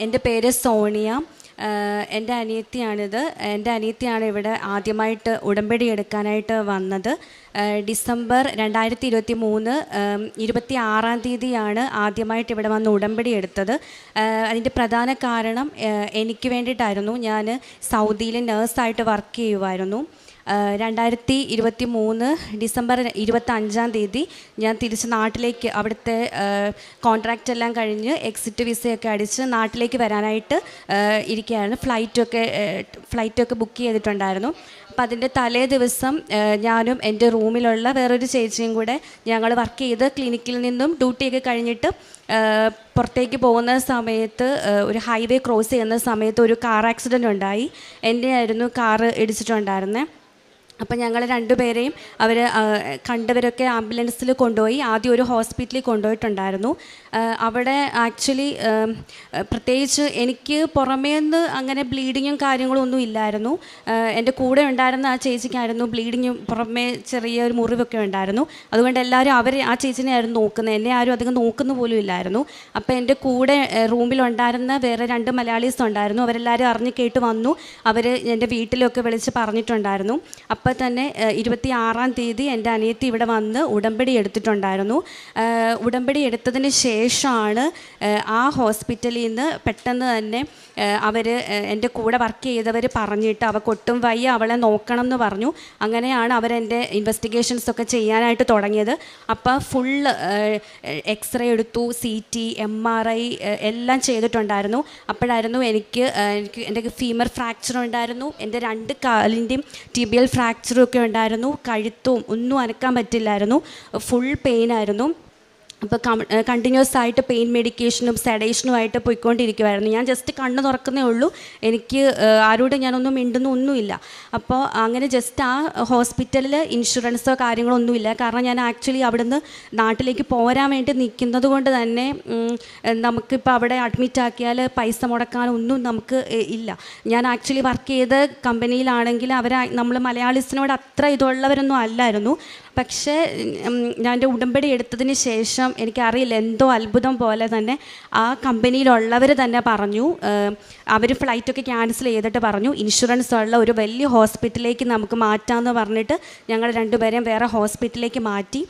എൻ്റെ പേര് സോണിയ. എൻ്റെ അനിയത്തിയാണിത്. എൻ്റെ അനിയത്തിയാണ് ഇവിടെ ആദ്യമായിട്ട് ഉടമ്പടി എടുക്കാനായിട്ട് വന്നത്. ഡിസംബർ 2023 26 ആദ്യമായിട്ട് ഇവിടെ വന്ന് ഉടമ്പടി എടുത്തത്. അതിൻ്റെ പ്രധാന കാരണം എനിക്ക് വേണ്ടിയിട്ടായിരുന്നു. ഞാൻ സൗദിയിൽ നേഴ്സായിട്ട് വർക്ക് ചെയ്യുമായിരുന്നു. 2023 ഡിസംബർ 25 ഞാൻ തിരിച്ച് നാട്ടിലേക്ക്, അവിടുത്തെ കോൺട്രാക്റ്റ് എല്ലാം കഴിഞ്ഞ് എക്സിറ്റ് വിസയൊക്കെ അടിച്ച് നാട്ടിലേക്ക് വരാനായിട്ട് ഇരിക്കുകയായിരുന്നു. ഫ്ലൈറ്റൊക്കെ ബുക്ക് ചെയ്തിട്ടുണ്ടായിരുന്നു. അപ്പോൾ അതിൻ്റെ തലേ ദിവസം ഞാനും എൻ്റെ റൂമിലുള്ള വേറൊരു ചേച്ചിയും കൂടെ ഞങ്ങൾ വർക്ക് ചെയ്ത് ക്ലിനിക്കിൽ നിന്നും ഡ്യൂട്ടിയൊക്കെ കഴിഞ്ഞിട്ട് പുറത്തേക്ക് പോകുന്ന സമയത്ത് ഒരു ഹൈവേ ക്രോസ് ചെയ്യുന്ന സമയത്ത് ഒരു കാർ ആക്സിഡൻ്റ് ഉണ്ടായി. എൻ്റെ ആയിരുന്നു കാറ് ഇടിച്ചിട്ടുണ്ടായിരുന്നത്. അപ്പം ഞങ്ങൾ രണ്ടുപേരെയും അവർ കണ്ടവരൊക്കെ ആംബുലൻസിൽ കൊണ്ടുപോയി. ആദ്യം ഒരു ഹോസ്പിറ്റലിൽ കൊണ്ടുപോയിട്ടുണ്ടായിരുന്നു. അവിടെ ആക്ച്വലി പ്രത്യേകിച്ച് എനിക്ക് പുറമേ നിന്ന് അങ്ങനെ ബ്ലീഡിങ്ങും കാര്യങ്ങളും ഒന്നും ഇല്ലായിരുന്നു. എൻ്റെ കൂടെ ഉണ്ടായിരുന്ന ആ ചേച്ചിക്കായിരുന്നു ബ്ലീഡിങ്ങും പുറമേ ചെറിയൊരു മുറിവൊക്കെ ഉണ്ടായിരുന്നു. അതുകൊണ്ട് എല്ലാവരും ആ ചേച്ചിനെ ആയിരുന്നു നോക്കുന്നത്. എന്നെ ആരും അധികം നോക്കുന്ന പോലും ഇല്ലായിരുന്നു. അപ്പോൾ എൻ്റെ കൂടെ റൂമിലുണ്ടായിരുന്ന വേറെ 2 മലയാളീസ് ഉണ്ടായിരുന്നു. അവരെല്ലാവരും അറിഞ്ഞ് കേട്ട് വന്നു. അവർ എൻ്റെ വീട്ടിലൊക്കെ വിളിച്ച് പറഞ്ഞിട്ടുണ്ടായിരുന്നു. അപ്പോൾ തന്നെ 26 എൻ്റെ അനിയത്തി ഇവിടെ വന്ന് ഉടമ്പടി എടുത്തിട്ടുണ്ടായിരുന്നു. ഉടമ്പടി എടുത്തതിന് ശേഷമാണ് ആ ഹോസ്പിറ്റലിൽ നിന്ന് പെട്ടെന്ന് തന്നെ അവർ എൻ്റെ കൂടെ വർക്ക് ചെയ്തവർ പറഞ്ഞിട്ട് അവൾക്കൊട്ടും വയ്യ, അവളെ നോക്കണം എന്ന് പറഞ്ഞു. അങ്ങനെയാണ് അവരെൻ്റെ ഇൻവെസ്റ്റിഗേഷൻസൊക്കെ ചെയ്യാനായിട്ട് തുടങ്ങിയത്. അപ്പോൾ ഫുള്ള് എക്സ്റേ എടുത്തു, CT, MRI എല്ലാം ചെയ്തിട്ടുണ്ടായിരുന്നു. അപ്പോഴായിരുന്നു എനിക്ക് എൻ്റെ ഫീമർ ഫ്രാക്ചർ ഉണ്ടായിരുന്നു. എൻ്റെ 2 കാലിൻ്റെയും ടിബിയൽ ഫ്രാക്ചറും ഒക്കെ ഉണ്ടായിരുന്നു. കഴുത്തും ഒന്നും അനക്കാൻ പറ്റില്ലായിരുന്നു. ഫുൾ പെയിനായിരുന്നു. അപ്പോൾ കണ്ടിന്യൂസ് ആയിട്ട് പെയിൻ മെഡിക്കേഷനും സെഡേഷനുമായിട്ട് പോയിക്കൊണ്ടിരിക്കുമായിരുന്നു. ഞാൻ ജസ്റ്റ് കണ്ണ് തുറക്കുന്നേ ഉള്ളൂ. എനിക്ക് ആരോടും ഞാനൊന്നും മിണ്ടുന്നൊന്നുമില്ല. അപ്പോൾ അങ്ങനെ ജസ്റ്റ് ആ ഹോസ്പിറ്റലിൽ ഇൻഷുറൻസോ കാര്യങ്ങളോ ഒന്നുമില്ല. കാരണം ഞാൻ ആക്ച്വലി അവിടുന്ന് നാട്ടിലേക്ക് പോരാൻ വേണ്ടി നിൽക്കുന്നത് കൊണ്ട് തന്നെ നമുക്കിപ്പോൾ അവിടെ അഡ്മിറ്റ് ആക്കിയാൽ പൈസ മുടക്കാനൊന്നും നമുക്ക് ഇല്ല. ഞാൻ ആക്ച്വലി വർക്ക് ചെയ്ത കമ്പനിയിലാണെങ്കിൽ നമ്മൾ മലയാളീസിനോട് അത്ര ഇതുള്ളവരൊന്നും അല്ലായിരുന്നു. പക്ഷേ ഞാൻ എൻ്റെ ഉടമ്പടി എടുത്തതിന് ശേഷം എനിക്കറിയില്ല, എന്തോ അത്ഭുതം പോലെ തന്നെ ആ കമ്പനിയിലുള്ളവർ തന്നെ പറഞ്ഞു, അവർ ഫ്ലൈറ്റൊക്കെ ക്യാൻസൽ ചെയ്തിട്ട് പറഞ്ഞു ഇൻഷുറൻസ് ഉള്ള ഒരു വലിയ ഹോസ്പിറ്റലിലേക്ക് നമുക്ക് മാറ്റാമെന്ന് പറഞ്ഞിട്ട് ഞങ്ങൾ രണ്ടുപേരെയും വേറെ ഹോസ്പിറ്റലിലേക്ക് മാറ്റി.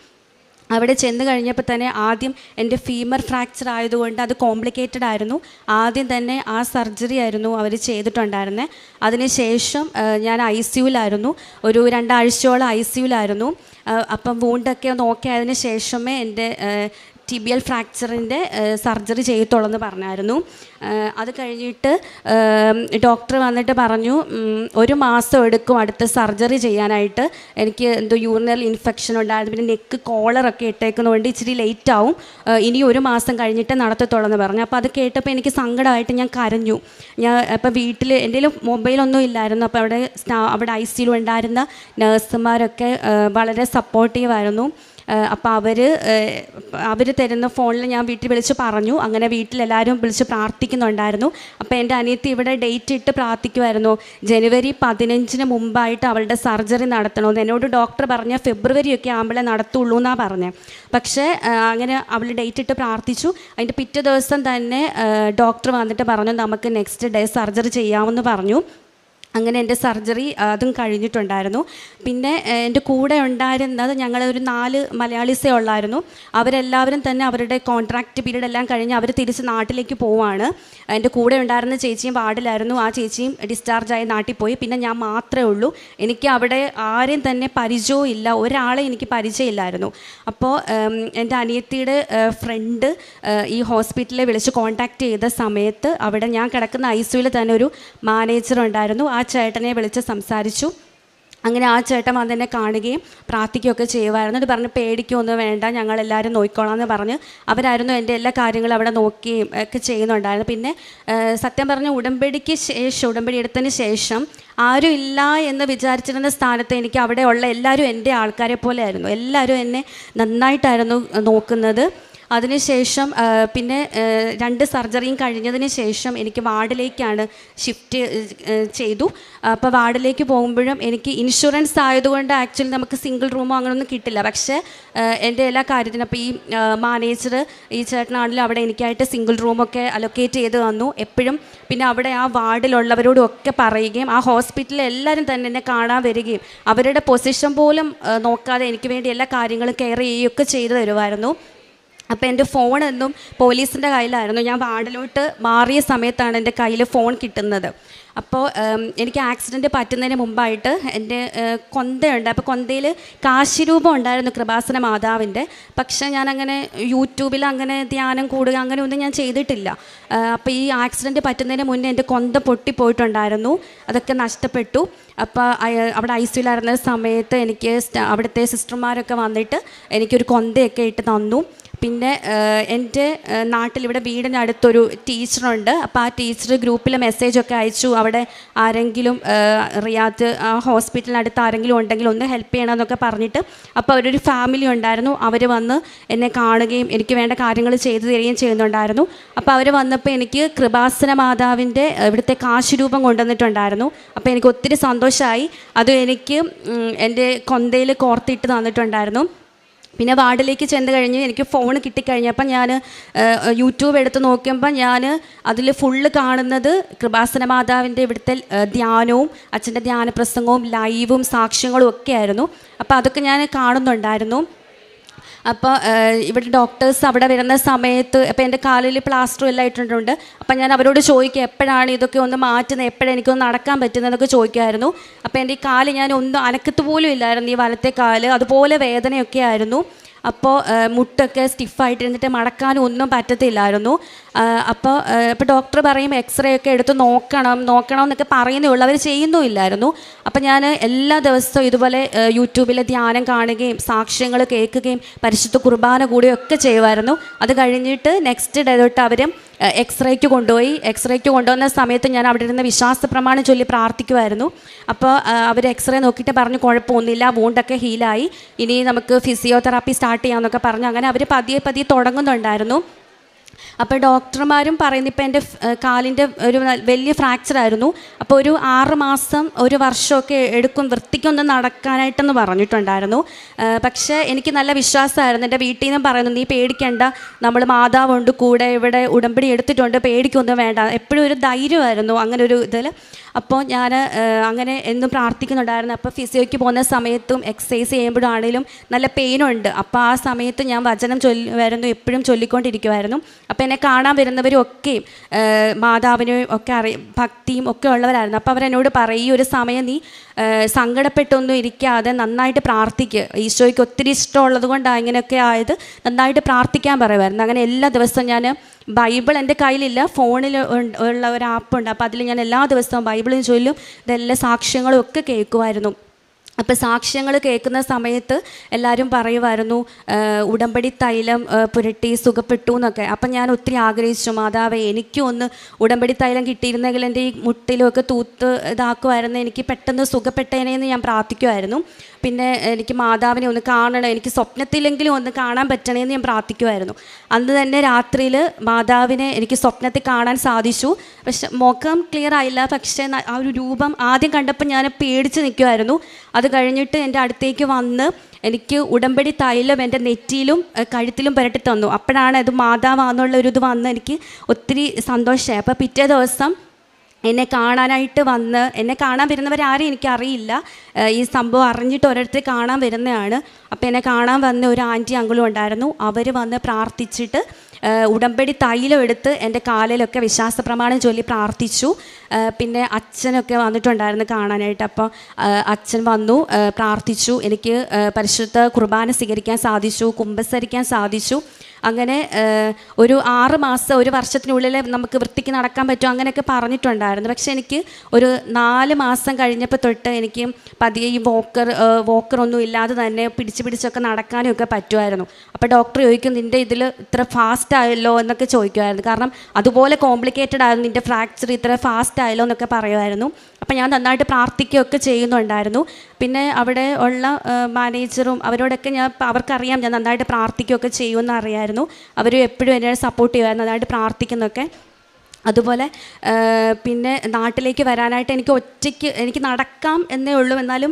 അവിടെ ചെന്ന് കഴിഞ്ഞപ്പോൾ തന്നെ ആദ്യം എൻ്റെ ഫീമർ ഫ്രാക്ചർ ആയതുകൊണ്ട് അത് കോംപ്ലിക്കേറ്റഡ് ആയിരുന്നു. ആദ്യം തന്നെ ആ സർജറി ആയിരുന്നു അവർ ചെയ്തിട്ടുണ്ടായിരുന്നത്. അതിനുശേഷം ഞാൻ ICUലായിരുന്നു. ഒരു 2 ആഴ്ചയോളം ICUലായിരുന്നു. അപ്പം വൂണ്ടൊക്കെ നോക്കിയതിന് ശേഷമേ എൻ്റെ ടിബിയൽ ഫ്രാക്ചറിൻ്റെ സർജറി ചെയ്യത്തുള്ളൂ പറഞ്ഞായിരുന്നു. അത് കഴിഞ്ഞിട്ട് ഡോക്ടർ വന്നിട്ട് പറഞ്ഞു 1 മാസം എടുക്കും അടുത്ത സർജറി ചെയ്യാനായിട്ട്. എനിക്ക് എന്തോ യൂറിനൽ ഇൻഫെക്ഷൻ ഉണ്ടായിരുന്നു. പിന്നെ നെക്ക് കോളറൊക്കെ ഇട്ടേക്കുന്നതുകൊണ്ട് ഇച്ചിരി ലേറ്റ് ആവും, ഇനി 1 മാസം കഴിഞ്ഞിട്ട് നടത്തത്തുള്ളൂ പറഞ്ഞു. അപ്പോൾ അത് കേട്ടപ്പോൾ എനിക്ക് സങ്കടമായിട്ട് ഞാൻ കരഞ്ഞു. അപ്പോൾ വീട്ടിൽ എൻ്റെ മൊബൈലൊന്നും ഇല്ലായിരുന്നു. അപ്പോൾ അവിടെ ICU ഉണ്ടായിരുന്ന നഴ്സുമാരൊക്കെ വളരെ സപ്പോർട്ടീവായിരുന്നു. അപ്പോൾ അവർ തരുന്ന ഫോണിൽ ഞാൻ വീട്ടിൽ വിളിച്ച് പറഞ്ഞു. അങ്ങനെ വീട്ടിലെല്ലാവരും വിളിച്ച് പ്രാർത്ഥിക്കുന്നുണ്ടായിരുന്നു. അപ്പോൾ എൻ്റെ അനിയത്തി ഇവിടെ ഡേറ്റ് ഇട്ട് പ്രാർത്ഥിക്കുമായിരുന്നു. ജനുവരി 15 മുമ്പായിട്ട് അവളുടെ സർജറി നടത്തണമെന്ന്. എന്നോട് ഡോക്ടർ പറഞ്ഞ ഫെബ്രുവരിയൊക്കെ ആകുമ്പോഴേ നടത്തുള്ളൂ എന്നാണ് പറഞ്ഞത്. പക്ഷേ അങ്ങനെ അവൾ ഡേറ്റ് ഇട്ട് പ്രാർത്ഥിച്ചു. അതിൻ്റെ പിറ്റേ ദിവസം തന്നെ ഡോക്ടർ വന്നിട്ട് പറഞ്ഞു നമുക്ക് നെക്സ്റ്റ് ഡേ സർജറി ചെയ്യാമെന്ന് പറഞ്ഞു. അങ്ങനെ എൻ്റെ സർജറി അതും കഴിഞ്ഞിട്ടുണ്ടായിരുന്നു. പിന്നെ എൻ്റെ കൂടെ ഉണ്ടായിരുന്നത് ഞങ്ങളൊരു 4 മലയാളീസേ ഉള്ളായിരുന്നു. അവരെല്ലാവരും തന്നെ അവരുടെ കോൺട്രാക്റ്റ് പീരീഡ് എല്ലാം കഴിഞ്ഞ് അവർ തിരിച്ച് നാട്ടിലേക്ക് പോവുകയാണ്. എൻ്റെ കൂടെ ഉണ്ടായിരുന്ന ചേച്ചിയും വാർഡിലായിരുന്നു. ആ ചേച്ചിയും ഡിസ്ചാർജായി നാട്ടിൽ പോയി. പിന്നെ ഞാൻ മാത്രമേ ഉള്ളൂ. എനിക്ക് അവിടെ ആരെയും തന്നെ പരിചയവും ഇല്ല, ഒരാളെ എനിക്ക് പരിചയമില്ലായിരുന്നു. അപ്പോൾ എൻ്റെ അനിയത്തിയുടെ ഫ്രണ്ട് ഈ ഹോസ്പിറ്റലിൽ വിളിച്ച് കോൺടാക്റ്റ് ചെയ്ത സമയത്ത് അവിടെ ഞാൻ കിടക്കുന്ന ICUവിൽ തന്നെ ഒരു മാനേജർ ഉണ്ടായിരുന്നു. ആ ചേട്ടനെ വിളിച്ച് സംസാരിച്ചു. അങ്ങനെ ആ ചേട്ടൻ വന്നെന്നെ കാണുകയും പ്രാർത്ഥിക്കുകയൊക്കെ ചെയ്യുമായിരുന്നു. എന്നിട്ട് പറഞ്ഞ് പേടിക്കൊന്നും വേണ്ട, ഞങ്ങളെല്ലാവരും നോക്കിക്കോളാം എന്ന് പറഞ്ഞ് അവരായിരുന്നു എൻ്റെ എല്ലാ കാര്യങ്ങളും അവിടെ നോക്കുകയും ഒക്കെ ചെയ്യുന്നുണ്ടായിരുന്നു. പിന്നെ സത്യം പറഞ്ഞ ഉടമ്പടി എടുത്തതിന് ശേഷം ആരും ഇല്ല എന്ന് വിചാരിച്ചിരുന്ന സ്ഥാനത്ത് എനിക്ക് അവിടെ ഉള്ള എല്ലാവരും എൻ്റെ ആൾക്കാരെ പോലെ ആയിരുന്നു. എല്ലാവരും എന്നെ നന്നായിട്ടായിരുന്നു നോക്കുന്നത്. അതിനുശേഷം പിന്നെ 2 സർജറിയും കഴിഞ്ഞതിന് ശേഷം എനിക്ക് വാർഡിലേക്കാണ് ഷിഫ്റ്റ് ചെയ്തു. അപ്പോൾ വാർഡിലേക്ക് പോകുമ്പോഴും എനിക്ക് ഇൻഷുറൻസ് ആയതുകൊണ്ട് ആക്ച്വലി നമുക്ക് സിംഗിൾ റൂമോ അങ്ങനെയൊന്നും കിട്ടില്ല. പക്ഷേ എൻ്റെ എല്ലാ കാര്യത്തിനും അപ്പോൾ ഈ മാനേജർ ഈ ചേട്ടനാണെങ്കിലും അവിടെ എനിക്കായിട്ട് സിംഗിൾ റൂമൊക്കെ അലൊക്കേറ്റ് ചെയ്ത് തന്നു എപ്പോഴും. പിന്നെ അവിടെ ആ വാർഡിലുള്ളവരോടും ഒക്കെ പറയുകയും ആ ഹോസ്പിറ്റലിൽ എല്ലാവരും തന്നെ എന്നെ കാണാൻ വരികയും അവരുടെ പൊസിഷൻ പോലും നോക്കാതെ എനിക്ക് വേണ്ടി എല്ലാ കാര്യങ്ങളും കെയർ ചെയ്യുകയൊക്കെ ചെയ്തു തരുമായിരുന്നു. അപ്പോൾ എൻ്റെ ഫോണെന്നും പോലീസിൻ്റെ കയ്യിലായിരുന്നു. ഞാൻ വാർഡിലോട്ട് മാറിയ സമയത്താണ് എൻ്റെ കയ്യിൽ ഫോൺ കിട്ടുന്നത്. അപ്പോൾ എനിക്ക് ആക്സിഡൻറ്റ് പറ്റുന്നതിന് മുമ്പായിട്ട് എൻ്റെ കൊന്തയുണ്ട്. അപ്പോൾ കൊന്തയിൽ കാശിരൂപം ഉണ്ടായിരുന്നു കൃപാസന മാതാവിൻ്റെ. പക്ഷേ ഞാനങ്ങനെ യൂട്യൂബിൽ അങ്ങനെ ധ്യാനം കൂടുക അങ്ങനെ ഒന്നും ഞാൻ ചെയ്തിട്ടില്ല. അപ്പോൾ ഈ ആക്സിഡൻറ്റ് പറ്റുന്നതിന് മുന്നേ എൻ്റെ കൊന്ത പൊട്ടിപ്പോയിട്ടുണ്ടായിരുന്നു, അതൊക്കെ നഷ്ടപ്പെട്ടു. അപ്പോൾ അവിടെ ICUലായിരുന്ന സമയത്ത് എനിക്ക് അവിടുത്തെ സിസ്റ്റർമാരൊക്കെ വന്നിട്ട് എനിക്കൊരു കൊന്തയൊക്കെ ഇട്ട് തന്നു. പിന്നെ എൻ്റെ നാട്ടിലിവിടെ വീടിനടുത്തൊരു ടീച്ചറുണ്ട്. അപ്പോൾ ആ ടീച്ചർ ഗ്രൂപ്പിൽ മെസ്സേജൊക്കെ അയച്ചു, അവിടെ ആരെങ്കിലും റിയാദ് ഹോസ്പിറ്റലിനടുത്ത് ആരെങ്കിലും ഉണ്ടെങ്കിൽ ഒന്ന് ഹെൽപ്പ് ചെയ്യണമെന്നൊക്കെ പറഞ്ഞിട്ട്. അപ്പോൾ അവരൊരു ഫാമിലി ഉണ്ടായിരുന്നു, അവർ വന്ന് എന്നെ കാണുകയും എനിക്ക് വേണ്ട കാര്യങ്ങൾ ചെയ്തു തരികയും ചെയ്യുന്നുണ്ടായിരുന്നു. അപ്പോൾ അവർ വന്നപ്പോൾ എനിക്ക് കൃപാസന മാതാവിൻ്റെ ഇവിടുത്തെ കാശുരൂപം കൊണ്ടുവന്നിട്ടുണ്ടായിരുന്നു. അപ്പോൾ എനിക്ക് ഒത്തിരി സന്തോഷമായി. അത് എനിക്ക് എൻ്റെ കൊന്തയിൽ കോർത്തിട്ട് തന്നിട്ടുണ്ടായിരുന്നു. പിന്നെ വാർഡിലേക്ക് ചെന്ന് കഴിഞ്ഞ് എനിക്ക് ഫോൺ കിട്ടിക്കഴിഞ്ഞപ്പോൾ ഞാൻ യൂട്യൂബ് എടുത്ത് നോക്കിയപ്പോൾ ഞാൻ അതിൽ ഫുള്ള് കാണുന്നത് കൃപാസന മാതാവിൻ്റെ ഇവിടുത്തെ ധ്യാനവും അച്ഛൻ്റെ ധ്യാന പ്രസംഗവും ലൈവും സാക്ഷ്യങ്ങളും ഒക്കെ ആയിരുന്നു. അപ്പോൾ അതൊക്കെ ഞാൻ കാണുന്നുണ്ടായിരുന്നു. അപ്പോൾ ഇവിടെ ഡോക്ടേഴ്സ് അവിടെ വരുന്ന സമയത്ത് അപ്പോൾ എൻ്റെ കാലിൽ പ്ലാസ്റ്റർ എല്ലാം ഇട്ടിട്ടുണ്ട്. അപ്പോൾ ഞാൻ അവരോട് ചോദിക്കുക എപ്പോഴാണ് ഇതൊക്കെ ഒന്ന് മാറ്റുന്നത്, എപ്പോഴാണ് എനിക്കൊന്ന് നടക്കാൻ പറ്റുന്നതൊക്കെ ചോദിക്കുമായിരുന്നു. അപ്പോൾ എൻ്റെ ഈ കാല് ഞാൻ ഒന്നും അനക്കത്ത് പോലും ഇല്ലായിരുന്നു, ഈ വലത്തെ കാല് അതുപോലെ വേദനയൊക്കെ ആയിരുന്നു. അപ്പോൾ മുട്ടൊക്കെ സ്റ്റിഫായിട്ടിരുന്നിട്ട് മടക്കാനും ഒന്നും പറ്റത്തില്ലായിരുന്നു. അപ്പോൾ ഡോക്ടർ പറയും എക്സ്റേ ഒക്കെ എടുത്ത് നോക്കണം എന്നൊക്കെ പറയുന്നേ ഉള്ളൂ, അവർ ചെയ്യുന്നുമില്ലായിരുന്നു. അപ്പോൾ ഞാൻ എല്ലാ ദിവസവും ഇതുപോലെ യൂട്യൂബിലെ ധ്യാനം കാണുകയും സാക്ഷ്യങ്ങൾ കേൾക്കുകയും പരിശുദ്ധ കുർബാന കൂടുകയൊക്കെ ചെയ്യുമായിരുന്നു. അത് കഴിഞ്ഞിട്ട് നെക്സ്റ്റ് ഡേ തൊട്ട് അവർ എക്സ്റേക്ക് കൊണ്ടുവന്ന സമയത്ത് ഞാൻ അവിടെ ഇരുന്ന് വിശ്വാസ പ്രമാണം ചൊല്ലി പ്രാർത്ഥിക്കുമായിരുന്നു. അപ്പോൾ അവർ എക്സ്റേ നോക്കിയിട്ട് പറഞ്ഞു കുഴപ്പമൊന്നുമില്ല, വൂണ്ടൊക്കെ ഹീലായി, ഇനി നമുക്ക് ഫിസിയോതെറാപ്പി സ്റ്റാർട്ട് ചെയ്യാമെന്നൊക്കെ പറഞ്ഞു. അങ്ങനെ അവർ പതിയെ തുടങ്ങുന്നുണ്ടായിരുന്നു. അപ്പോൾ ഡോക്ടർമാരും പറയുന്നത് ഇപ്പോൾ എൻ്റെ കാലിൻ്റെ ഒരു വലിയ ഫ്രാക്ചറായിരുന്നു. അപ്പോൾ ഒരു 6 മാസം 1 വർഷമൊക്കെ എടുക്കും വൃത്തിക്കൊന്ന് നടക്കാനായിട്ടെന്ന് പറഞ്ഞിട്ടുണ്ടായിരുന്നു. പക്ഷേ എനിക്ക് നല്ല വിശ്വാസമായിരുന്നു. എൻ്റെ വീട്ടിൽ നിന്നും പറയുന്നു നീ പേടിക്കേണ്ട, നമ്മൾ മാതാവുണ്ട് കൂടെ, ഇവിടെ ഉടമ്പടി എടുത്തിട്ടുണ്ട്, പേടിക്കൊന്നും വേണ്ട, എപ്പോഴും ഒരു ധൈര്യമായിരുന്നു അങ്ങനെ ഒരു ഇതിൽ. അപ്പോൾ ഞാൻ അങ്ങനെ എന്നും പ്രാർത്ഥിക്കുന്നുണ്ടായിരുന്നു. അപ്പോൾ ഫിസിയോയ്ക്ക് പോകുന്ന സമയത്തും എക്സസൈസ് ചെയ്യുമ്പോഴാണെങ്കിലും നല്ല പെയിനുണ്ട്. അപ്പോൾ ആ സമയത്ത് ഞാൻ വചനം ചൊല്ലുമായിരുന്നു, എപ്പോഴും ചൊല്ലിക്കൊണ്ടിരിക്കുമായിരുന്നു. അപ്പോൾ എന്നെ കാണാൻ വരുന്നവരും ഒക്കെയും മാതാവിനും ഒക്കെ ഭക്തിയും ഒക്കെ ഉള്ളവരായിരുന്നു. അപ്പോൾ അവരെന്നോട് പറയും ഈ ഒരു സമയം നീ സങ്കടപ്പെട്ടൊന്നും ഇരിക്കാതെ നന്നായിട്ട് പ്രാർത്ഥിക്കുക, ഈശോയ്ക്ക് ഒത്തിരി ഇഷ്ടമുള്ളത് കൊണ്ടാണ് ഇങ്ങനെയൊക്കെ ആയത്, നന്നായിട്ട് പ്രാർത്ഥിക്കാൻ പറയുമായിരുന്നു. അങ്ങനെ എല്ലാ ദിവസവും ഞാൻ ബൈബിൾ എൻ്റെ കയ്യിലില്ല, ഫോണിൽ ഉള്ള ഒരു ആപ്പുണ്ട്. അപ്പോൾ അതിൽ ഞാൻ എല്ലാ ദിവസവും ബൈബിളും ചൊല്ലും, ഇതെല്ലാം സാക്ഷ്യങ്ങളും ഒക്കെ കേൾക്കുമായിരുന്നു. അപ്പോൾ സാക്ഷ്യങ്ങൾ കേൾക്കുന്ന സമയത്ത് എല്ലാവരും പറയുമായിരുന്നു ഉടമ്പടി തൈലം പുരട്ടി സുഖപ്പെട്ടു എന്നൊക്കെ. അപ്പം ഞാൻ ഒത്തിരി ആഗ്രഹിച്ചു, മാതാവേ എനിക്കും ഒന്ന് ഉടമ്പടി തൈലം കിട്ടിയിരുന്നെങ്കിൽ എൻ്റെ ഈ മുട്ടിലുമൊക്കെ തൂത്ത് ഇതാക്കുമായിരുന്നു, എനിക്ക് പെട്ടെന്ന് സുഖപ്പെട്ടേനെന്ന് ഞാൻ പ്രാർത്ഥിക്കുമായിരുന്നു. പിന്നെ എനിക്ക് മാതാവിനെ ഒന്ന് കാണണം, എനിക്ക് സ്വപ്നത്തിലെങ്കിലും ഒന്ന് കാണാൻ പറ്റണേന്ന് ഞാൻ പ്രാർത്ഥിക്കുമായിരുന്നു. അന്ന് തന്നെ രാത്രിയിൽ മാതാവിനെ എനിക്ക് സ്വപ്നത്തിൽ കാണാൻ സാധിച്ചു. പക്ഷെ മുഖം ക്ലിയർ ആയില്ല, പക്ഷേ ആ ഒരു രൂപം ആദ്യം കണ്ടപ്പോൾ ഞാൻ പേടിച്ച് നിൽക്കുമായിരുന്നു. അത് കഴിഞ്ഞിട്ട് എൻ്റെ അടുത്തേക്ക് വന്ന് എനിക്ക് ഉടമ്പടി തൈലം എൻ്റെ നെറ്റിയിലും കഴുത്തിലും പുരട്ടി തന്നു. അപ്പോഴാണ് അത് മാതാവാന്നുള്ളൊരിത് വന്ന് എനിക്ക് ഒത്തിരി സന്തോഷമായി. അപ്പോൾ പിറ്റേ ദിവസം എന്നെ കാണാനായിട്ട് വന്ന്, എന്നെ കാണാൻ വരുന്നവരാരും എനിക്കറിയില്ല, ഈ സംഭവം അറിഞ്ഞിട്ട് ഓരോരുത്തർ കാണാൻ വരുന്നതാണ്. അപ്പോൾ എന്നെ കാണാൻ വന്ന ഒരു ആൻറ്റി അങ്കിളും ഉണ്ടായിരുന്നു. അവർ വന്ന് പ്രാർത്ഥിച്ചിട്ട് ഉടമ്പടി തൈലം എടുത്ത് എൻ്റെ കാലിലൊക്കെ വിശ്വാസ പ്രമാണം ചൊല്ലി പ്രാർത്ഥിച്ചു. പിന്നെ അച്ഛനൊക്കെ വന്നിട്ടുണ്ടായിരുന്നു കാണാനായിട്ട്. അപ്പോൾ അച്ഛൻ വന്നു പ്രാർത്ഥിച്ചു, എനിക്ക് പരിശുദ്ധ കുർബാന സ്വീകരിക്കാൻ സാധിച്ചു, കുമ്പസരിക്കാൻ സാധിച്ചു. അങ്ങനെ ഒരു 6 മാസം 1 വർഷത്തിനുള്ളിൽ നമുക്ക് വൃത്തിക്ക് നടക്കാൻ പറ്റും അങ്ങനെയൊക്കെ പറഞ്ഞിട്ടുണ്ടായിരുന്നു. പക്ഷെ എനിക്ക് ഒരു 4 മാസം കഴിഞ്ഞപ്പോൾ തൊട്ട് എനിക്ക് പതിയെ ഈ വോക്കറൊന്നും ഇല്ലാതെ തന്നെ പിടിച്ചൊക്കെ നടക്കാനും ഒക്കെ പറ്റുമായിരുന്നു. അപ്പോൾ ഡോക്ടർ ചോദിക്കും നിൻ്റെ ഇതിൽ ഇത്ര ഫാസ്റ്റ് ആയല്ലോ എന്നൊക്കെ ചോദിക്കുമായിരുന്നു. കാരണം അതുപോലെ കോംപ്ലിക്കേറ്റഡ് ആയിരുന്നു നിൻ്റെ ഫ്രാക്ചർ, ഇത്ര ഫാസ്റ്റ് ആയല്ലോ എന്നൊക്കെ പറയുമായിരുന്നു. അപ്പം ഞാൻ നന്നായിട്ട് പ്രാർത്ഥിക്കുകയൊക്കെ ചെയ്യുന്നുണ്ടായിരുന്നു. പിന്നെ അവിടെ ഉള്ള മാനേജറും അവരോടൊക്കെ അവർക്കറിയാം ഞാൻ നന്നായിട്ട് പ്രാർത്ഥിക്കുകയൊക്കെ ചെയ്യുമെന്ന് അറിയായിരുന്നു. അവർ എപ്പോഴും എന്നെ സപ്പോർട്ട് ചെയ്യുമായിരുന്നു, നന്നായിട്ട് പ്രാർത്ഥിക്കുന്നൊക്കെ. അതുപോലെ പിന്നെ നാട്ടിലേക്ക് വരാനായിട്ട് എനിക്ക് നടക്കാം എന്നേ ഉള്ളൂ, എന്നാലും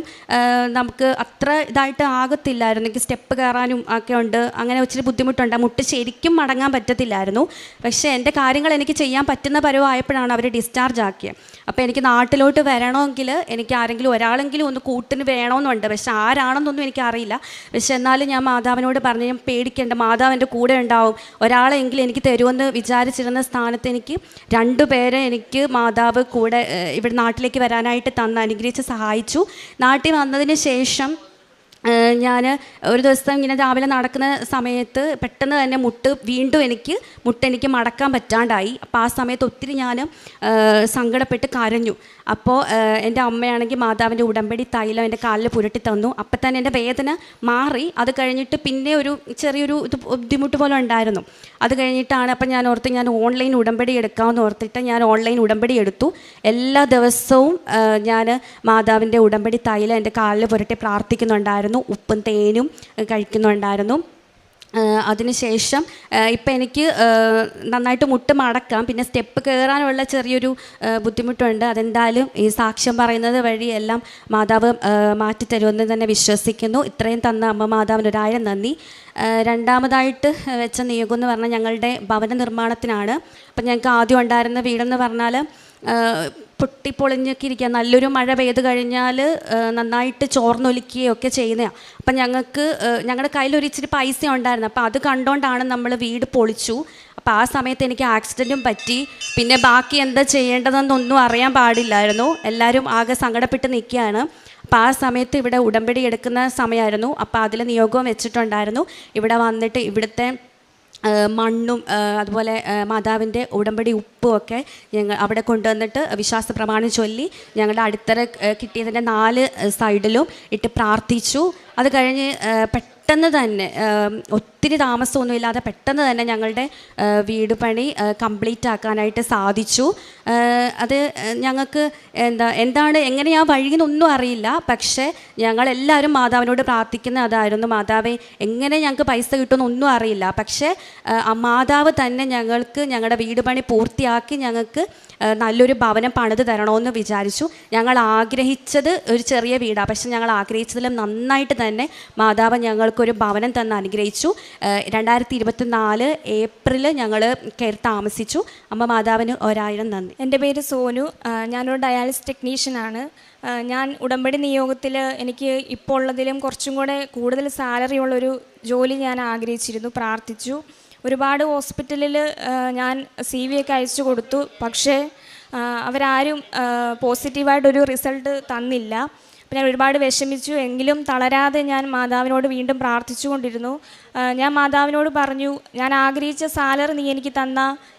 നമുക്ക് അത്ര ഇതായിട്ട് ആകത്തില്ലായിരുന്നു. എനിക്ക് സ്റ്റെപ്പ് കയറാനും ഒക്കെ ഉണ്ട്, അങ്ങനെ ഒത്തിരി ബുദ്ധിമുട്ടുണ്ട്. മുട്ട് ശരിക്കും മടങ്ങാൻ പറ്റത്തില്ലായിരുന്നു. പക്ഷേ എൻ്റെ കാര്യങ്ങൾ എനിക്ക് ചെയ്യാൻ പറ്റുന്ന പരുവായപ്പോഴാണ് അവർ ഡിസ്ചാർജ് ആക്കിയത്. അപ്പോൾ എനിക്ക് നാട്ടിലോട്ട് വരണമെങ്കിൽ എനിക്ക് ആരെങ്കിലും ഒരാളെങ്കിലും ഒന്ന് കൂട്ടിന് വേണമെന്നുണ്ട്. പക്ഷെ ആരാണെന്നൊന്നും എനിക്കറിയില്ല. പക്ഷെ എന്നാലും ഞാൻ മാതാവിനോട് പറഞ്ഞു, ഞാൻ പേടിക്കേണ്ട, മാതാവ് എൻ്റെ കൂടെ ഉണ്ടാവും, ഒരാളെങ്കിലും എനിക്ക് തരുമെന്ന് വിചാരിച്ചിരുന്ന സ്ഥാനത്ത് എനിക്ക് 2 പേരെ എനിക്ക് മാതാവ് കൂടെ ഇവിടെ നാട്ടിലേക്ക് വരാനായിട്ട് അനുഗ്രഹിച്ച് സഹായിച്ചു. നാട്ടിൽ വന്നതിന് ശേഷം ഞാൻ ഒരു ദിവസം ഇങ്ങനെ രാവിലെ നടക്കുന്ന സമയത്ത് പെട്ടെന്ന് തന്നെ വീണ്ടും എനിക്ക് മടക്കാൻ പറ്റാണ്ടായി. അപ്പോൾ ആ സമയത്ത് ഒത്തിരി ഞാൻ സങ്കടപ്പെട്ട് കരഞ്ഞു. അപ്പോൾ എൻ്റെ അമ്മയാണെങ്കിൽ മാതാവിൻ്റെ ഉടമ്പടി തൈലം എൻ്റെ കാലിൽ പുരട്ടി തന്നു. അപ്പം തന്നെ എൻ്റെ വേദന മാറി. അത് കഴിഞ്ഞിട്ട് പിന്നെ ഒരു ചെറിയൊരു ബുദ്ധിമുട്ട് പോലെ ഉണ്ടായിരുന്നു. അത് കഴിഞ്ഞിട്ടാണ് അപ്പം ഞാൻ ഓർത്ത് ഞാൻ ഓൺലൈൻ ഉടമ്പടി എടുക്കാമെന്ന് ഓർത്തിട്ട് ഞാൻ ഓൺലൈൻ ഉടമ്പടി എടുത്തു. എല്ലാ ദിവസവും ഞാൻ മാതാവിൻ്റെ ഉടമ്പടി തൈലം എൻ്റെ കാലിൽ പുരട്ടി പ്രാർത്ഥിക്കുന്നുണ്ടായിരുന്നു. ഉപ്പും തേനും കഴിക്കുന്നുണ്ടായിരുന്നു. അതിനുശേഷം ഇപ്പം എനിക്ക് നന്നായിട്ട് മുട്ട് മടക്കാം. പിന്നെ സ്റ്റെപ്പ് കയറാനുള്ള ചെറിയൊരു ബുദ്ധിമുട്ടുണ്ട്. അതെന്തായാലും ഈ സാക്ഷ്യം പറയുന്നത് വഴി എല്ലാം മാതാവ് മാറ്റിത്തരുമെന്ന് തന്നെ വിശ്വസിക്കുന്നു. ഇത്രയും തന്ന അമ്മ മാതാവിന് 1000 നന്ദി. രണ്ടാമതായിട്ട് വെച്ച നിയോഗം എന്ന് പറഞ്ഞാൽ ഞങ്ങളുടെ ഭവന നിർമ്മാണത്തിനാണ്. അപ്പം ഞങ്ങൾക്ക് ആദ്യം ഉണ്ടായിരുന്ന വീടെന്ന് പറഞ്ഞാൽ പൊട്ടിപ്പൊളിഞ്ഞൊക്കെ ഇരിക്കുക. നല്ലൊരു മഴ പെയ്ത് കഴിഞ്ഞാൽ നന്നായിട്ട് ചോർന്നൊലിക്കുകയൊക്കെ ചെയ്യുന്നതാണ്. അപ്പം ഞങ്ങളുടെ കയ്യിൽ ഒരു ഇച്ചിരി പൈസ ഉണ്ടായിരുന്നു. അപ്പോൾ അത് കണ്ടുകൊണ്ടാണ് നമ്മൾ വീട് പൊളിച്ചു. അപ്പോൾ ആ സമയത്ത് എനിക്ക് ആക്സിഡൻറ്റും പറ്റി. പിന്നെ ബാക്കി എന്താ ചെയ്യേണ്ടതെന്നൊന്നും അറിയാൻ പാടില്ലായിരുന്നു. എല്ലാവരും ആകെ സങ്കടപ്പെട്ട് നിൽക്കുകയാണ്. അപ്പോൾ ആ സമയത്ത് ഇവിടെ ഉടമ്പടി എടുക്കുന്ന സമയമായിരുന്നു. അപ്പോൾ അതിൽ നിയോഗവും വെച്ചിട്ടുണ്ടായിരുന്നു. ഇവിടെ വന്നിട്ട് ഇവിടുത്തെ മണ്ണും അതുപോലെ മാതാവിൻ്റെ ഉടമ്പടി ഉപ്പും ഒക്കെ ഞങ്ങൾ അവിടെ കൊണ്ടുവന്നിട്ട് വിശ്വാസ പ്രമാണം ചൊല്ലി ഞങ്ങളുടെ അടിത്തറ കിട്ടിയതിൻ്റെ 4 സൈഡിലും ഇട്ട് പ്രാർത്ഥിച്ചു. അത് കഴിഞ്ഞ് പെട്ടെന്ന് തന്നെ ഒത്തിരി താമസമൊന്നുമില്ലാതെ പെട്ടെന്ന് തന്നെ ഞങ്ങളുടെ വീട് പണി കംപ്ലീറ്റ് ആക്കാനായിട്ട് സാധിച്ചു. അത് ഞങ്ങൾക്ക് എങ്ങനെയാ വഴിയെന്നൊന്നും അറിയില്ല. പക്ഷേ ഞങ്ങളെല്ലാവരും മാതാവിനോട് പ്രാർത്ഥിക്കുന്ന അതായിരുന്നു, മാതാവേ എങ്ങനെ ഞങ്ങൾക്ക് പൈസ കിട്ടുമെന്നൊന്നും അറിയില്ല, പക്ഷേ മാതാവ് തന്നെ ഞങ്ങളുടെ വീട് പണി പൂർത്തിയാക്കി ഞങ്ങൾക്ക് നല്ലൊരു ഭവനം പണിത് തരണമെന്ന് വിചാരിച്ചു. ഞങ്ങൾ ആഗ്രഹിച്ചത് ഒരു ചെറിയ വീടാണ്, പക്ഷെ ഞങ്ങൾ ആഗ്രഹിച്ചതിലും നന്നായിട്ട് തന്നെ മാതാവ് ഞങ്ങൾക്കൊരു ഭവനം തന്ന് അനുഗ്രഹിച്ചു. 2024 ഏപ്രിൽ ഞങ്ങൾ കയറി താമസിച്ചു. അമ്മ മാതാവിന് 1000 നന്ദി. എൻ്റെ പേര് സോനു. ഞാനൊരു ഡയാലിസിസ് ടെക്നീഷ്യനാണ്. ഞാൻ ഉടമ്പടി നിയോഗത്തിൽ എനിക്ക് ഇപ്പോൾ ഉള്ളതിലും കുറച്ചും കൂടെ കൂടുതൽ സാലറി ഉള്ളൊരു ജോലി ഞാൻ ആഗ്രഹിച്ചിരുന്നു, പ്രാർത്ഥിച്ചു. ഒരുപാട് ഹോസ്പിറ്റലിൽ ഞാൻ CV ഒക്കെ അയച്ചു കൊടുത്തു. പക്ഷേ അവരാരും പോസിറ്റീവായിട്ടൊരു റിസൾട്ട് തന്നില്ല. അപ്പം ഞാൻ ഒരുപാട് വിഷമിച്ചു. എങ്കിലും തളരാതെ ഞാൻ മാതാവിനോട് വീണ്ടും പ്രാർത്ഥിച്ചു കൊണ്ടിരുന്നു. ഞാൻ മാതാവിനോട് പറഞ്ഞു, ഞാൻ ആഗ്രഹിച്ച സാലറി നീ എനിക്ക്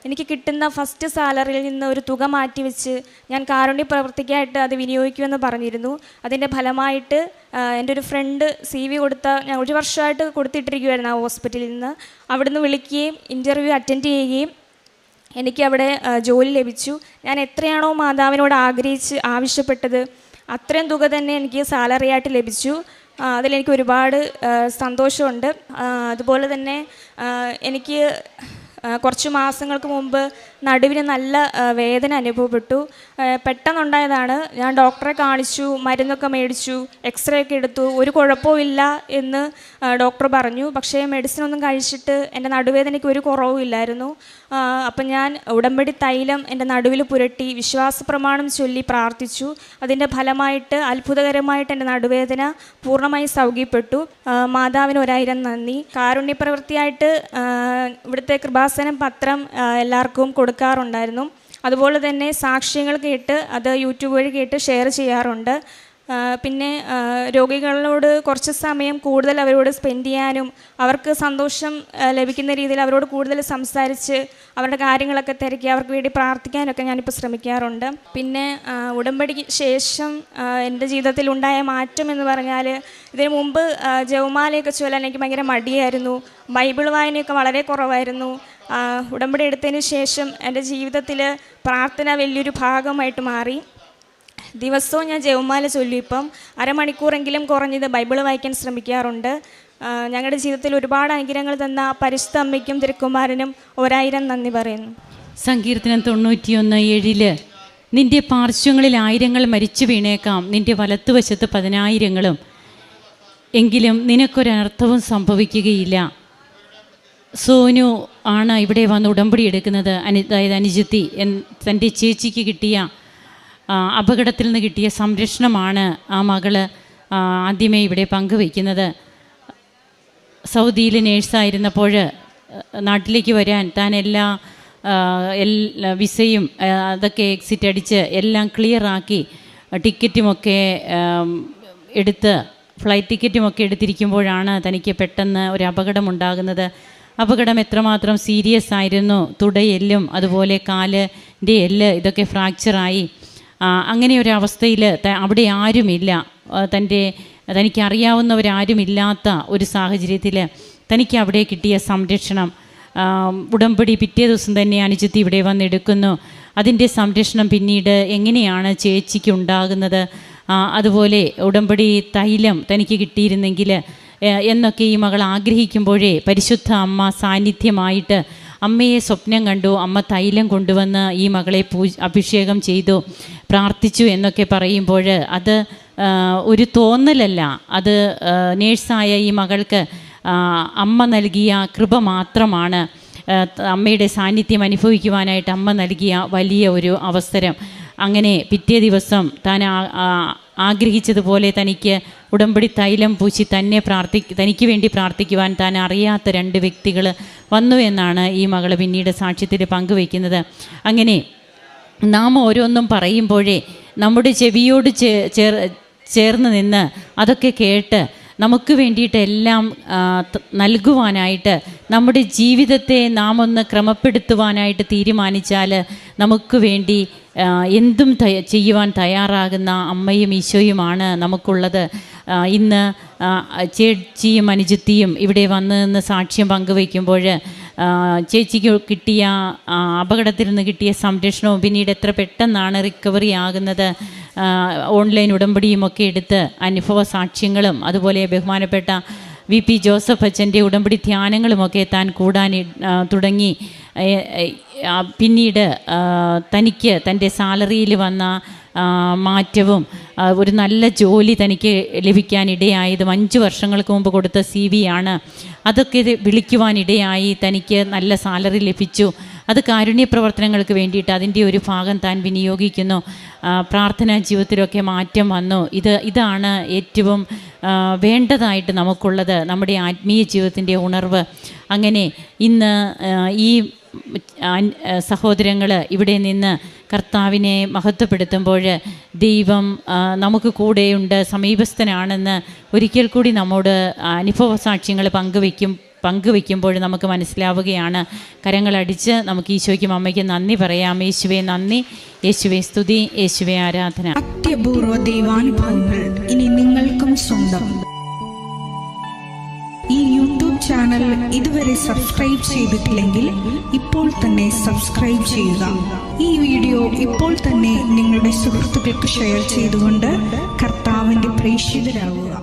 എനിക്ക് കിട്ടുന്ന ഫസ്റ്റ് സാലറിയിൽ നിന്ന് ഒരു തുക മാറ്റിവെച്ച് ഞാൻ കാരുണ്യ പ്രവർത്തിക്കായിട്ട് അത് വിനിയോഗിക്കുമെന്ന് പറഞ്ഞിരുന്നു. അതിൻ്റെ ഫലമായിട്ട് എൻ്റെ ഒരു ഫ്രണ്ട് CV ഞാൻ 1 വർഷമായിട്ട് കൊടുത്തിട്ടിരിക്കുമായിരുന്നു ആ ഹോസ്പിറ്റലിൽ നിന്ന്. അവിടുന്ന് വിളിക്കുകയും ഇൻ്റർവ്യൂ അറ്റൻഡ് ചെയ്യുകയും എനിക്കവിടെ ജോലി ലഭിച്ചു. ഞാൻ എത്രയാണോ മാതാവിനോട് ആവശ്യപ്പെട്ടത് അത്രയും തുക തന്നെ എനിക്ക് സാലറി ആയിട്ട് ലഭിച്ചു. അതിലെനിക്ക് ഒരുപാട് സന്തോഷമുണ്ട്. അതുപോലെ തന്നെ എനിക്ക് കുറച്ച് മാസങ്ങൾക്ക് മുമ്പ് നടുവിന് നല്ല വേദന അനുഭവപ്പെട്ടു. പെട്ടെന്നുണ്ടായതാണ്. ഞാൻ ഡോക്ടറെ കാണിച്ചു, മരുന്നൊക്കെ മേടിച്ചു, എക്സ്റേ ഒക്കെ എടുത്തു. ഒരു കുഴപ്പമില്ല എന്ന് ഡോക്ടർ പറഞ്ഞു. പക്ഷേ മെഡിസിനൊന്നും കഴിച്ചിട്ട് എൻ്റെ നടുവേദനയ്ക്ക് ഒരു കുറവും ഇല്ലായിരുന്നു. അപ്പം ഞാൻ ഉടമ്പടി തൈലം എൻ്റെ നടുവിൽ പുരട്ടി വിശ്വാസ പ്രമാണം ചൊല്ലി പ്രാർത്ഥിച്ചു. അതിൻ്റെ ഫലമായിട്ട് അത്ഭുതകരമായിട്ട് എൻ്റെ നടുവേദന പൂർണ്ണമായി സൗഖ്യപ്പെട്ടു. മാതാവിന് 1000 നന്ദി. കാരുണ്യപ്രവൃത്തിയായിട്ട് ഇവിടുത്തെ കൃപാസനം പത്രം എല്ലാവർക്കും കൊടുക്കാറുണ്ടായിരുന്നു. അതുപോലെ തന്നെ സാക്ഷ്യങ്ങൾ കേട്ട് അത് യൂട്യൂബ് വഴി കേട്ട് ഷെയർ ചെയ്യാറുണ്ട്. പിന്നെ രോഗികളോട് കുറച്ച് സമയം കൂടുതൽ അവരോട് സ്പെൻഡ് ചെയ്യാനും അവർക്ക് സന്തോഷം ലഭിക്കുന്ന രീതിയിൽ അവരോട് കൂടുതൽ സംസാരിച്ച് അവരുടെ കാര്യങ്ങളൊക്കെ തിരക്കി അവർക്ക് വേണ്ടി പ്രാർത്ഥിക്കാനൊക്കെ ഞാനിപ്പോൾ ശ്രമിക്കാറുണ്ട്. പിന്നെ ഉടമ്പടിക്ക് ശേഷം എൻ്റെ ജീവിതത്തിൽ ഉണ്ടായ മാറ്റം എന്ന് പറഞ്ഞാൽ, ഇതിനു മുമ്പ് ജപമാലയൊക്കെ ചൊല്ലാൻ എനിക്ക് ഭയങ്കര മടിയായിരുന്നു. ബൈബിൾ വായനയൊക്കെ വളരെ കുറവായിരുന്നു. ഉടമ്പടി എടുത്തതിന് ശേഷം എൻ്റെ ജീവിതത്തിൽ പ്രാർത്ഥന വലിയൊരു ഭാഗമായിട്ട് മാറി. ദിവസവും ഞാൻ ജപമാല ചൊല്ലും. ഇപ്പം അരമണിക്കൂറെങ്കിലും കുറഞ്ഞത് ബൈബിൾ വായിക്കാൻ ശ്രമിക്കാറുണ്ട്. ഞങ്ങളുടെ ജീവിതത്തിൽ ഒരുപാട് അനുഗ്രഹങ്ങൾ തന്ന പരിശുദ്ധ അമ്മയ്ക്കും തിരുക്കുമാരനും 1000 നന്ദി പറയുന്നു. സങ്കീർത്തനം 91:7 നിന്റെ പാർശ്വങ്ങളിൽ 1000 മരിച്ചു വീണേക്കാം, നിന്റെ വലത്തുവശത്ത് 10,000 എങ്കിലും നിനക്കൊരനർത്ഥവും സംഭവിക്കുകയില്ല. സോനു ആണ് ഇവിടെ വന്ന് ഉടമ്പടി എടുക്കുന്നത്. അതായത് അനുജത്തി തൻ്റെ ചേച്ചിക്ക് കിട്ടിയ അപകടത്തിൽ നിന്ന് കിട്ടിയ സംരക്ഷണമാണ് ആ മകള് ആദ്യമേ ഇവിടെ പങ്കുവയ്ക്കുന്നത്. സൗദിയിൽ നേഴ്സായിരുന്നപ്പോൾ നാട്ടിലേക്ക് വരാൻ താൻ എല്ലാ വിസയും അതൊക്കെ എക്സിറ്റ് അടിച്ച് എല്ലാം ക്ലിയറാക്കി ടിക്കറ്റുമൊക്കെ എടുത്ത് ഫ്ലൈറ്റ് ടിക്കറ്റുമൊക്കെ എടുത്തിരിക്കുമ്പോഴാണ് തനിക്ക് പെട്ടെന്ന് ഒരു അപകടമുണ്ടാകുന്നത്. അപകടം എത്രമാത്രം സീരിയസ് ആയിരുന്നു. തുടയെല്ലും അതുപോലെ കാലിൻ്റെ എല്ല് ഇതൊക്കെ ഫ്രാക്ചറായി. അങ്ങനെ ഒരവസ്ഥയിൽ അവിടെ ആരുമില്ല, തനിക്കറിയാവുന്നവരാരുമില്ലാത്ത ഒരു സാഹചര്യത്തിൽ തനിക്ക് അവിടെ കിട്ടിയ സംരക്ഷണം, ഉടമ്പടി പിറ്റേ ദിവസം തന്നെ അനുജത്തി ഇവിടെ വന്നെടുക്കുന്നു. അതിൻ്റെ സംരക്ഷണം പിന്നീട് എങ്ങനെയാണ് ചേച്ചിക്ക് ഉണ്ടാകുന്നത്, അതുപോലെ ഉടമ്പടി തൈലം തനിക്ക് കിട്ടിയിരുന്നെങ്കിൽ എന്നൊക്കെ ഈ മകൾ ആഗ്രഹിക്കുമ്പോഴേ പരിശുദ്ധ അമ്മ സാന്നിധ്യമായിട്ട് അമ്മയെ സ്വപ്നം കണ്ടു. അമ്മ തൈലം കൊണ്ടുവന്ന് ഈ മകളെ അഭിഷേകം ചെയ്തു, പ്രാർത്ഥിച്ചു എന്നൊക്കെ പറയുമ്പോൾ അത് ഒരു തോന്നലല്ല, അത് നേഴ്സായ ഈ മകൾക്ക് അമ്മ നൽകിയ കൃപ മാത്രമാണ്. അമ്മയുടെ സാന്നിധ്യം അനുഭവിക്കുവാനായിട്ട് അമ്മ നൽകിയ വലിയ ഒരു അവസരം. അങ്ങനെ പിറ്റേ ദിവസം താൻ ആഗ്രഹിച്ചതുപോലെ തനിക്ക് ഉടമ്പടി തൈലം പൂശി തനിക്ക് വേണ്ടി പ്രാർത്ഥിക്കുവാൻ താൻ അറിയാത്ത 2 വ്യക്തികൾ വന്നു എന്നാണ് ഈ മകൾ പിന്നീട് സാക്ഷ്യത്തിൽ പങ്കുവയ്ക്കുന്നത്. അങ്ങനെ നാം ഓരോന്നും പറയുമ്പോഴേ നമ്മുടെ ചെവിയോട് ചേർന്ന് നിന്ന് അതൊക്കെ കേട്ട് നമുക്ക് വേണ്ടിയിട്ടെല്ലാം നൽകുവാനായിട്ട് നമ്മുടെ ജീവിതത്തെ നാം ഒന്ന് ക്രമപ്പെടുത്തുവാനായിട്ട് തീരുമാനിച്ചാൽ നമുക്ക് വേണ്ടി എന്തും ചെയ്യുവാൻ തയ്യാറാകുന്ന അമ്മയും ഈശോയുമാണ് നമുക്കുള്ളത്. ഇന്ന് ചേച്ചിയും അനുജത്തിയും ഇവിടെ വന്ന് നിന്ന് സാക്ഷ്യം പങ്കുവയ്ക്കുമ്പോൾ ചേച്ചിക്ക് കിട്ടിയ അപകടത്തിൽ നിന്ന് കിട്ടിയ സംരക്ഷണവും പിന്നീട് എത്ര പെട്ടെന്നാണ് റിക്കവറി ആകുന്നത്, ഓൺലൈൻ ഉടമ്പടിയുമൊക്കെ എടുത്ത് അനുഭവ സാക്ഷ്യങ്ങളും അതുപോലെ ബഹുമാനപ്പെട്ട VP ജോസഫ് അച്ഛൻ്റെ ഉടമ്പടി ധ്യാനങ്ങളുമൊക്കെ താൻ കൂടാൻ തുടങ്ങി. പിന്നീട് തനിക്ക് തൻ്റെ സാലറിയിൽ വന്ന മാറ്റവും ഒരു നല്ല ജോലി തനിക്ക് ലഭിക്കാനിടയായതും 5 വർഷങ്ങൾക്ക് മുമ്പ് കൊടുത്ത CV ആണ്. അതൊക്കെ വിളിക്കുവാനിടയായി തനിക്ക് നല്ല സാലറി ലഭിച്ചു. അത് കാരുണ്യ പ്രവർത്തനങ്ങൾക്ക് വേണ്ടിയിട്ട് അതിൻ്റെ ഒരു ഭാഗം താൻ വിനിയോഗിക്കുന്നു. പ്രാർത്ഥനാ ജീവിതത്തിലൊക്കെ മാറ്റം വന്നു. ഇതാണ് ഏറ്റവും വേണ്ടതായിട്ട് നമുക്കുള്ളത്, നമ്മുടെ ആത്മീയ ജീവിതത്തിൻ്റെ ഉണർവ്. അങ്ങനെ ഇന്ന് ഈ സഹോദരങ്ങൾ ഇവിടെ നിന്ന് കർത്താവിനെ മഹത്വപ്പെടുത്തുമ്പോൾ ദൈവം നമുക്ക് കൂടെയുണ്ട്, സമീപസ്ഥനാണെന്ന് ഒരിക്കൽ കൂടി നമ്മോട് അനുഭവ സാക്ഷ്യങ്ങൾ പങ്കുവയ്ക്കുമ്പോൾ നമുക്ക് മനസ്സിലാവുകയാണ്. കരങ്ങളടിച്ച് നമുക്ക് ഈശോയ്ക്കും അമ്മയ്ക്കും നന്ദി പറയാം. യേശുവേ നന്ദി, യേശുവേ സ്തുതി, യേശുവേ ആരാധന. അത്യപൂർവ ദൈവാനുഭവങ്ങൾ ഇനി നിങ്ങൾക്കും സ്വന്തം. ഈ യൂട്യൂബ് ചാനൽ ഇതുവരെ സബ്സ്ക്രൈബ് ചെയ്തിട്ടില്ലെങ്കിൽ ഇപ്പോൾ തന്നെ സബ്സ്ക്രൈബ് ചെയ്യുക. ഈ വീഡിയോ ഇപ്പോൾ തന്നെ നിങ്ങളുടെ സുഹൃത്തുക്കൾക്ക് ഷെയർ ചെയ്തുകൊണ്ട് കർത്താവിൻ്റെ പ്രേക്ഷിതരാകുക.